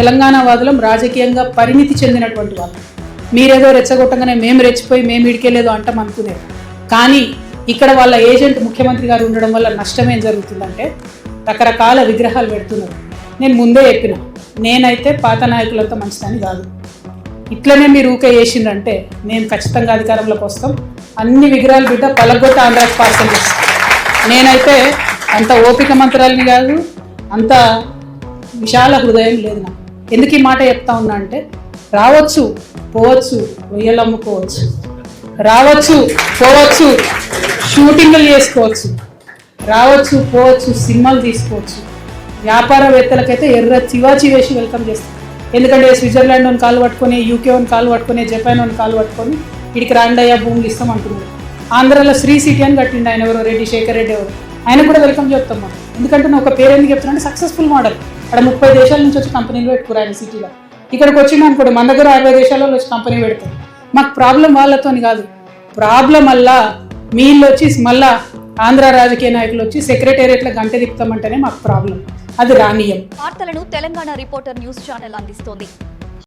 తెలంగాణ వాదులం రాజకీయంగా పరిణితి చెందినటువంటి వాళ్ళు. మీరేదో రెచ్చగొట్టగానే మేము రెచ్చిపోయి మేము ఇడికెళ్ళేదో అంటాం అనుకునేది. కానీ ఇక్కడ వాళ్ళ ఏజెంట్ ముఖ్యమంత్రి గారు ఉండడం వల్ల నష్టం ఏం జరుగుతుందంటే రకరకాల విగ్రహాలు పెడుతున్నారు. నేను ముందే చెప్పిన, నేనైతే పాత నాయకులంతా మంచిదని కాదు. ఇట్లనే మీరు ఊకే చేసిందంటే మేము ఖచ్చితంగా అధికారంలోకి వస్తాం. అన్ని విగ్రహాలు బిడ్డ పలగొట్ట ఆంధ్రాకి పార్సల్ చేస్తాం. నేనైతే అంత ఓపిక మంత్రాలని కాదు, అంత విశాల హృదయం లేదు నాకు. ఎందుకు ఈ మాట చెప్తా ఉన్నా అంటే రావచ్చు పోవచ్చు, రొయ్యలు అమ్ముకోవచ్చు, రావచ్చు పోవచ్చు, షూటింగ్లు చేసుకోవచ్చు, రావచ్చు పోవచ్చు, సినిమాలు తీసుకోవచ్చు. వ్యాపారవేత్తలకైతే ఎర్ర చివాచి వేసి వెల్కమ్ చేస్తాం. ఎందుకంటే స్విట్జర్లాండ్ అని కాలు పట్టుకొని, యూకే అని కాలు పట్టుకొని, జపాన్ అని కాలు పట్టుకొని ఇడికి రాండయ్యా భూములు ఇస్తాం అంటున్నారు. ఆంధ్రాలో శ్రీ సిటీ అని కట్టిండు ఆయన, ఎవరో రెడ్డి శేఖర్ రెడ్డి ఎవరు, ఆయన కూడా వెల్కమ్ చెప్తాం మనం. ఎందుకంటే నేను ఒక పేరు ఎందుకు చెప్తున్నా అంటే సక్సెస్ఫుల్ మోడల్. అక్కడ 30 దేశాల నుంచి వచ్చి కంపెనీలు పెట్టుకున్నారు ఆయన సిటీలో. ఇక్కడికి వచ్చింది అనుకోండి, మన దగ్గర 60 దేశాలలో వచ్చి కంపెనీ పెడతారు. మాకు ప్రాబ్లం వాళ్ళతోని కాదు, ప్రాబ్లం వల్ల మీళ్ళు వచ్చి మళ్ళా ఆంధ్ర రాజకీయ నాయకులు వచ్చి సెక్రటేరియట్లో గంట తిప్పుతామంటేనే మాకు ప్రాబ్లం. అది రానియం. వార్తలను తెలంగాణ రిపోర్టర్ న్యూస్ ఛానల్ అందిస్తోంది.